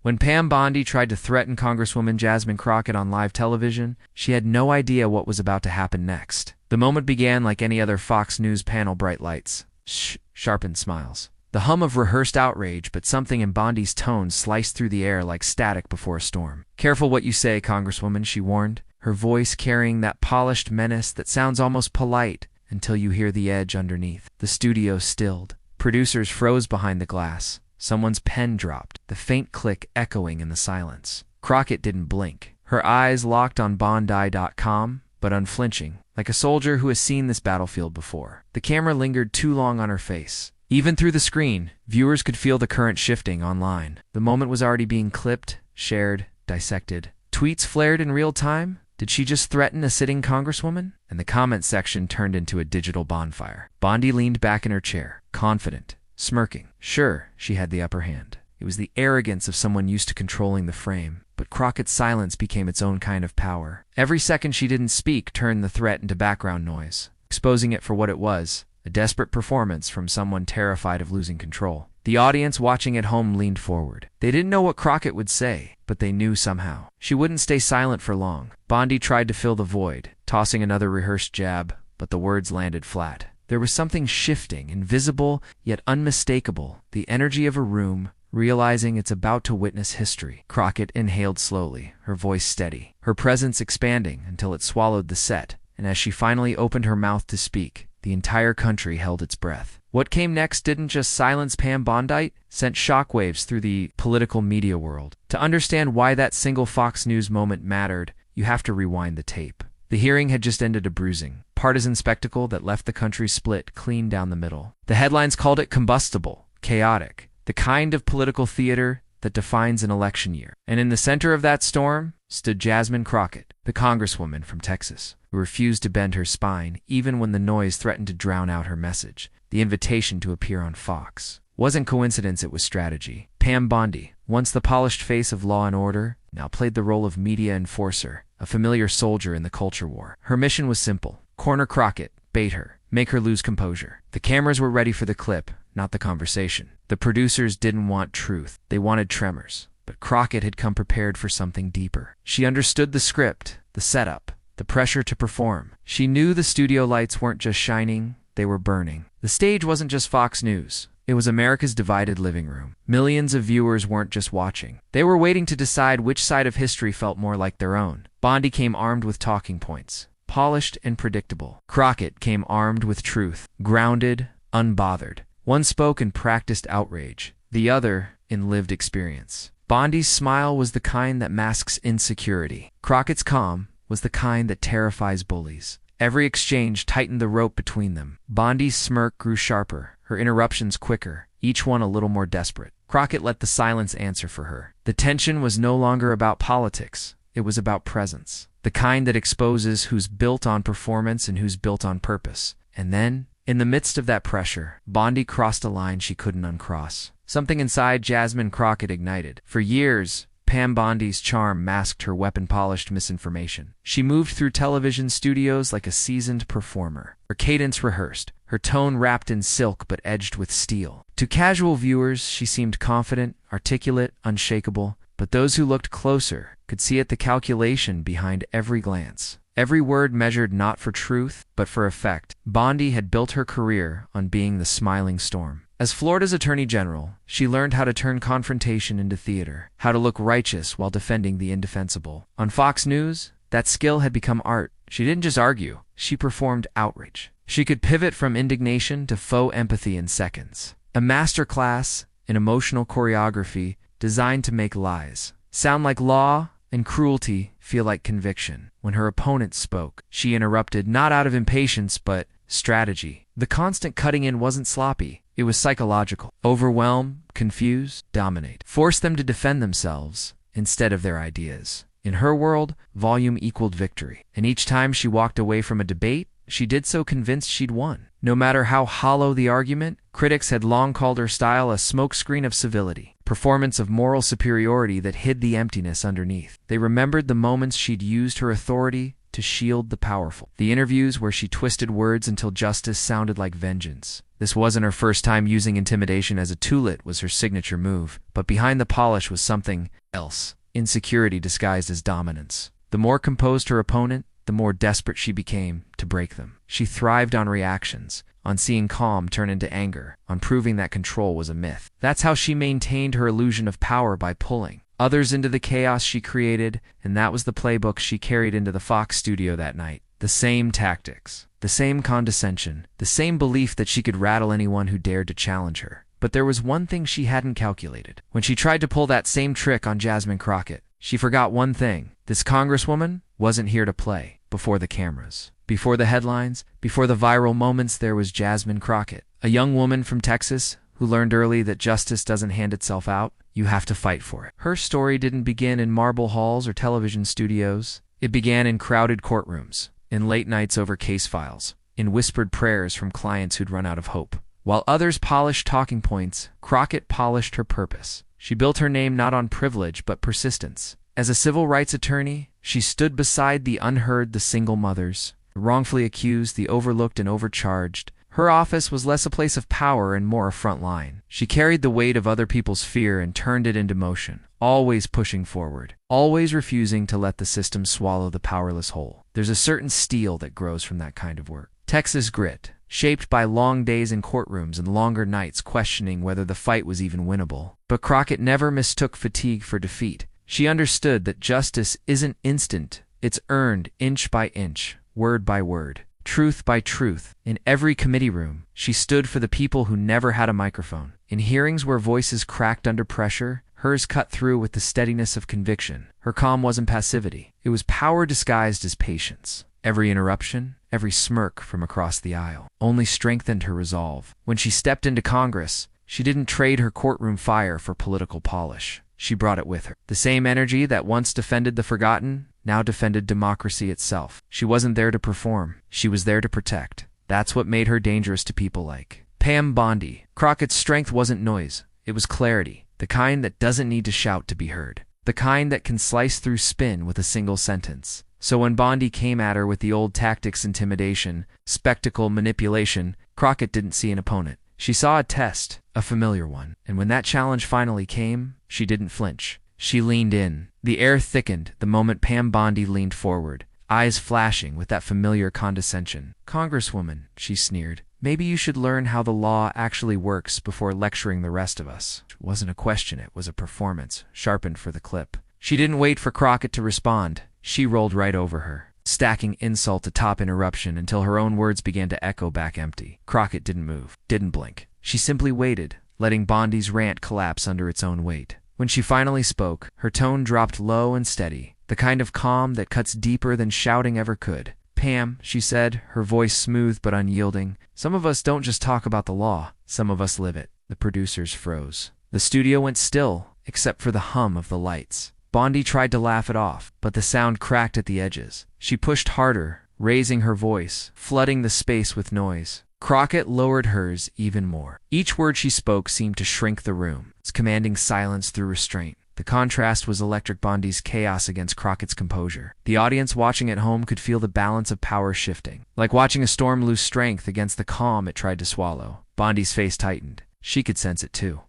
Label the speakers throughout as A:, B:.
A: When Pam Bondi tried to threaten Congresswoman Jasmine Crockett on live television, she had no idea what was about to happen next. The moment began like any other Fox News panel: bright lights, sharpened smiles, the hum of rehearsed outrage, but something in Bondi's tone sliced through the air like static before a storm. "Careful what you say, Congresswoman," she warned, her voice carrying that polished menace that sounds almost polite until you hear the edge underneath. The studio stilled. Producers froze behind the glass. Someone's pen dropped, the faint click echoing in the silence. Crockett didn't blink. Her eyes locked on Bondi.com, but unflinching, like a soldier who has seen this battlefield before. The camera lingered too long on her face. Even through the screen, viewers could feel the current shifting online. The moment was already being clipped, shared, dissected. Tweets flared in real time. Did she just threaten a sitting congresswoman? And the comment section turned into a digital bonfire. Bondi leaned back in her chair, confident, smirking. Sure, she had the upper hand. It was the arrogance of someone used to controlling the frame. But Crockett's silence became its own kind of power. Every second she didn't speak turned the threat into background noise, exposing it for what it was: a desperate performance from someone terrified of losing control. The audience watching at home leaned forward. They didn't know what Crockett would say, but they knew somehow. She wouldn't stay silent for long. Bondi tried to fill the void, tossing another rehearsed jab, but the words landed flat. There was something shifting, invisible yet unmistakable, the energy of a room realizing it's about to witness history. Crockett inhaled slowly, her voice steady, her presence expanding until it swallowed the set, and as she finally opened her mouth to speak, the entire country held its breath. What came next didn't just silence Pam Bondi, sent shockwaves through the political media world. To understand why that single Fox News moment mattered, you have to rewind the tape. The hearing had just ended a bruising, partisan spectacle that left the country split clean down the middle. The headlines called it combustible, chaotic, the kind of political theater that defines an election year. And in the center of that storm stood Jasmine Crockett, the congresswoman from Texas, who refused to bend her spine even when the noise threatened to drown out her message. The invitation to appear on Fox wasn't coincidence, it was strategy. Pam Bondi, once the polished face of law and order, now played the role of media enforcer, a familiar soldier in the culture war. Her mission was simple: corner Crockett, bait her, make her lose composure. The cameras were ready for the clip, not the conversation. The producers didn't want truth, they wanted tremors. But Crockett had come prepared for something deeper. She understood the script, the setup, the pressure to perform. She knew the studio lights weren't just shining, they were burning. The stage wasn't just Fox News. It was America's divided living room. Millions of viewers weren't just watching. They were waiting to decide which side of history felt more like their own. Bondi came armed with talking points, polished and predictable. Crockett came armed with truth, grounded, unbothered. One spoke in practiced outrage, the other in lived experience. Bondi's smile was the kind that masks insecurity. Crockett's calm was the kind that terrifies bullies. Every exchange tightened the rope between them. Bondi's smirk grew sharper, her interruptions quicker, each one a little more desperate. Crockett let the silence answer for her. The tension was no longer about politics. It was about presence, the kind that exposes who's built on performance and who's built on purpose. And then, in the midst of that pressure, Bondi crossed a line she couldn't uncross. Something inside Jasmine Crockett ignited. For years, Pam Bondi's charm masked her weapon-polished misinformation. She moved through television studios like a seasoned performer. Her cadence rehearsed, her tone wrapped in silk but edged with steel. To casual viewers, she seemed confident, articulate, unshakable, but those who looked closer could see the calculation behind every glance. Every word measured not for truth, but for effect. Bondi had built her career on being the smiling storm. As Florida's Attorney General, she learned how to turn confrontation into theater, how to look righteous while defending the indefensible. On Fox News, that skill had become art. She didn't just argue, she performed outrage. She could pivot from indignation to faux empathy in seconds. A masterclass in emotional choreography designed to make lies sound like law and cruelty feel like conviction. When her opponent spoke, she interrupted not out of impatience but strategy. The constant cutting in wasn't sloppy. It was psychological. Overwhelm, confuse, dominate. Force them to defend themselves instead of their ideas. In her world, volume equaled victory. And each time she walked away from a debate, she did so convinced she'd won. No matter how hollow the argument, critics had long called her style a smokescreen of civility, performance of moral superiority that hid the emptiness underneath. They remembered the moments she'd used her authority to shield the powerful. The interviews where she twisted words until justice sounded like vengeance. This wasn't her first time using intimidation as a tool. It was her signature move. But behind the polish was something else. Insecurity disguised as dominance. The more composed her opponent, the more desperate she became to break them. She thrived on reactions, on seeing calm turn into anger, on proving that control was a myth. That's how she maintained her illusion of power, by pulling others into the chaos she created, and that was the playbook she carried into the Fox studio that night. The same tactics, the same condescension, the same belief that she could rattle anyone who dared to challenge her. But there was one thing she hadn't calculated. When she tried to pull that same trick on Jasmine Crockett, she forgot one thing. This Congresswoman wasn't here to play. Before the cameras, before the headlines, before the viral moments, there was Jasmine Crockett, a young woman from Texas who learned early that justice doesn't hand itself out. You have to fight for it. Her story didn't begin in marble halls or television studios. It began in crowded courtrooms, in late nights over case files, in whispered prayers from clients who'd run out of hope. While others polished talking points, Crockett polished her purpose. She built her name not on privilege but persistence. As a civil rights attorney, she stood beside the unheard, the single mothers, the wrongfully accused, the overlooked and overcharged. Her office was less a place of power and more a front line. She carried the weight of other people's fear and turned it into motion, always pushing forward, always refusing to let the system swallow the powerless whole. There's a certain steel that grows from that kind of work. Texas grit, shaped by long days in courtrooms and longer nights questioning whether the fight was even winnable. But Crockett never mistook fatigue for defeat. She understood that justice isn't instant. It's earned inch by inch, word by word, truth by truth. In every committee room, she stood for the people who never had a microphone. In hearings where voices cracked under pressure, hers cut through with the steadiness of conviction. Her calm wasn't passivity. It was power disguised as patience. Every interruption, every smirk from across the aisle only strengthened her resolve. When she stepped into Congress, she didn't trade her courtroom fire for political polish. She brought it with her. The same energy that once defended the forgotten now defended democracy itself. She wasn't there to perform. She was there to protect. That's what made her dangerous to people like Pam Bondi. Crockett's strength wasn't noise. It was clarity. The kind that doesn't need to shout to be heard. The kind that can slice through spin with a single sentence. So when Bondi came at her with the old tactics, intimidation, spectacle, manipulation, Crockett didn't see an opponent. She saw a test, a familiar one. And when that challenge finally came, she didn't flinch. She leaned in. The air thickened the moment Pam Bondi leaned forward, eyes flashing with that familiar condescension. "Congresswoman," she sneered, "maybe you should learn how the law actually works before lecturing the rest of us." It wasn't a question, it was a performance, sharpened for the clip. She didn't wait for Crockett to respond. She rolled right over her, stacking insult atop interruption until her own words began to echo back empty. Crockett didn't move, didn't blink. She simply waited, letting Bondi's rant collapse under its own weight. When she finally spoke, her tone dropped low and steady, the kind of calm that cuts deeper than shouting ever could. "Pam," she said, her voice smooth but unyielding, "some of us don't just talk about the law, some of us live it." The producers froze. The studio went still, except for the hum of the lights. Bondi tried to laugh it off, but the sound cracked at the edges. She pushed harder, raising her voice, flooding the space with noise. Crockett lowered hers even more. Each word she spoke seemed to shrink the room, commanding silence through restraint. The contrast was electric. Bondi's chaos against Crockett's composure. The audience watching at home could feel the balance of power shifting, like watching a storm lose strength against the calm it tried to swallow. Bondi's face tightened. She could sense it too.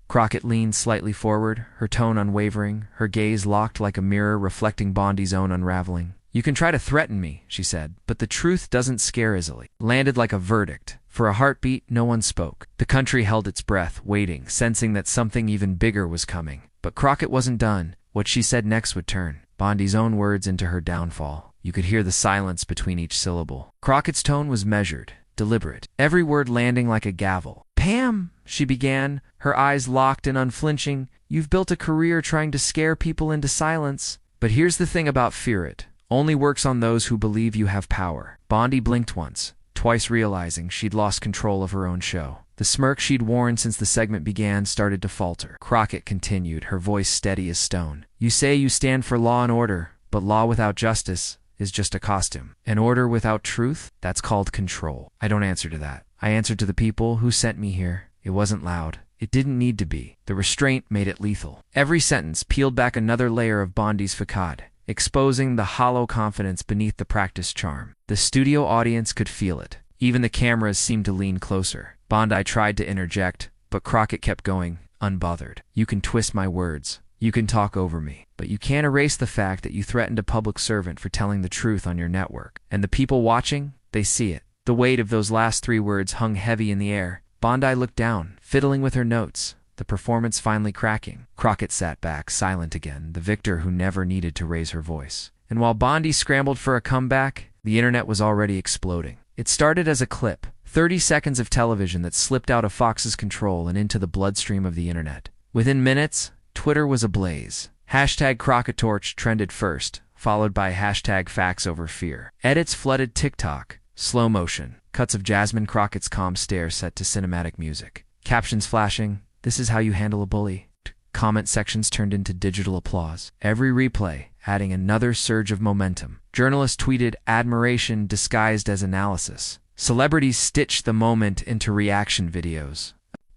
A: Crockett leaned slightly forward, her tone unwavering, her gaze locked like a mirror reflecting Bondi's own unraveling. "You can try to threaten me," she said, "but the truth doesn't scare easily." Landed like a verdict. For a heartbeat, no one spoke. The country held its breath, waiting, sensing that something even bigger was coming. But Crockett wasn't done. What she said next would turn Bondi's own words into her downfall. You could hear the silence between each syllable. Crockett's tone was measured, deliberate, every word landing like a gavel. "Pam," she began, her eyes locked and unflinching, "you've built a career trying to scare people into silence. But here's the thing about fear, it only works on those who believe you have power." Bondi blinked once, twice, realizing she'd lost control of her own show. The smirk she'd worn since the segment began started to falter. Crockett continued, her voice steady as stone. "You say you stand for law and order, but law without justice is just a costume. And order without truth? That's called control. I don't answer to that. I answer to the people who sent me here. It wasn't loud. It didn't need to be. The restraint made it lethal." Every sentence peeled back another layer of Bondi's facade, exposing the hollow confidence beneath the practiced charm. The studio audience could feel it. Even the cameras seemed to lean closer. Bondi tried to interject, but Crockett kept going, unbothered. "You can twist my words. You can talk over me. But you can't erase the fact that you threatened a public servant for telling the truth on your network. And the people watching, they see it." The weight of those last 3 words hung heavy in the air. Bondi looked down, fiddling with her notes, the performance finally cracking. Crockett sat back, silent again, the victor who never needed to raise her voice. And while Bondi scrambled for a comeback, the internet was already exploding. It started as a clip, 30 seconds of television that slipped out of Fox's control and into the bloodstream of the internet. Within minutes, Twitter was ablaze. Hashtag CrockettTorch trended first, followed by hashtag FactsOverFear. Edits flooded TikTok. Slow motion. Cuts of Jasmine Crockett's calm stare set to cinematic music. Captions flashing. "This is how you handle a bully." Comment sections turned into digital applause. Every replay adding another surge of momentum. Journalists tweeted admiration disguised as analysis. Celebrities stitched the moment into reaction videos.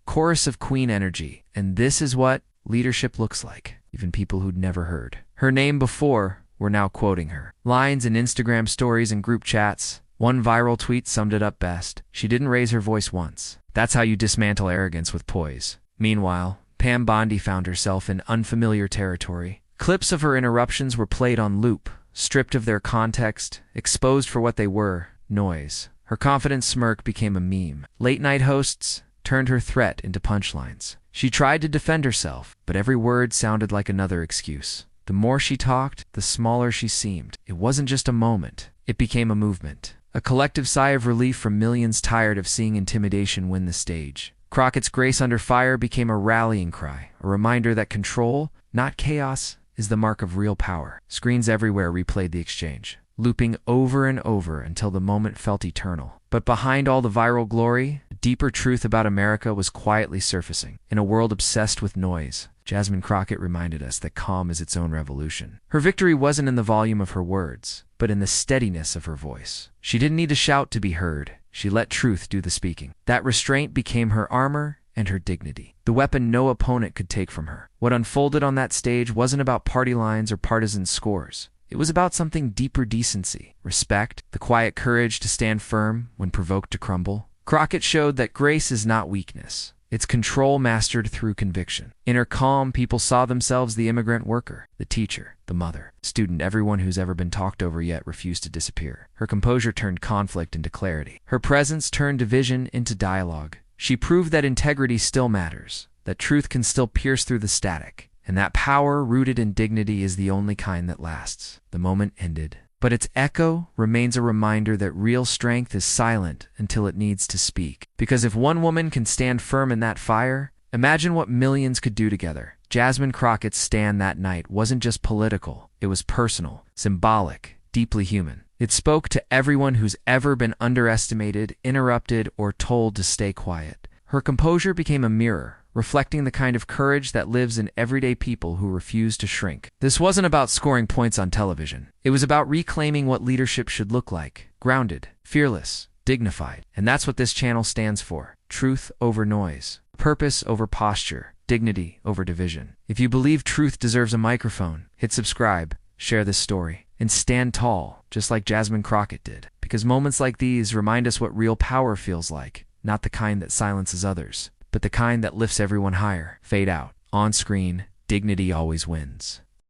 A: Chorus of Queen energy. And this is what leadership looks like. Even people who'd never heard her name before were now quoting her. Lines in Instagram stories and group chats. One viral tweet summed it up best. "She didn't raise her voice once. That's how you dismantle arrogance with poise." Meanwhile, Pam Bondi found herself in unfamiliar territory. Clips of her interruptions were played on loop, stripped of their context, exposed for what they were, noise. Her confident smirk became a meme. Late-night hosts turned her threat into punchlines. She tried to defend herself, but every word sounded like another excuse. The more she talked, the smaller she seemed. It wasn't just a moment. It became a movement. A collective sigh of relief from millions tired of seeing intimidation win the stage. Crockett's grace under fire became a rallying cry, a reminder that control, not chaos, is the mark of real power. Screens everywhere replayed the exchange, looping over and over until the moment felt eternal. But behind all the viral glory, a deeper truth about America was quietly surfacing. In a world obsessed with noise, Jasmine Crockett reminded us that calm is its own revolution. Her victory wasn't in the volume of her words, but in the steadiness of her voice. She didn't need to shout to be heard. She let truth do the speaking. That restraint became her armor and her dignity, the weapon no opponent could take from her. What unfolded on that stage wasn't about party lines or partisan scores. It was about something deeper: decency, respect, the quiet courage to stand firm when provoked to crumble. Crockett showed that grace is not weakness. It's control mastered through conviction. In her calm, people saw themselves: the immigrant worker, the teacher, the mother, student. Everyone who's ever been talked over yet refused to disappear. Her composure turned conflict into clarity. Her presence turned division into dialogue. She proved that integrity still matters, that truth can still pierce through the static, and that power rooted in dignity is the only kind that lasts. The moment ended, but its echo remains a reminder that real strength is silent until it needs to speak. Because if one woman can stand firm in that fire, imagine what millions could do together. Jasmine Crockett's stand that night wasn't just political. It was personal, symbolic, deeply human. It spoke to everyone who's ever been underestimated, interrupted, or told to stay quiet. Her composure became a mirror, reflecting the kind of courage that lives in everyday people who refuse to shrink. This wasn't about scoring points on television. It was about reclaiming what leadership should look like: grounded, fearless, dignified. And that's what this channel stands for: truth over noise, purpose over posture, dignity over division. If you believe truth deserves a microphone, hit subscribe, share this story, and stand tall, just like Jasmine Crockett did. Because moments like these remind us what real power feels like, not the kind that silences others, but the kind that lifts everyone higher. Fade out. On screen, dignity always wins.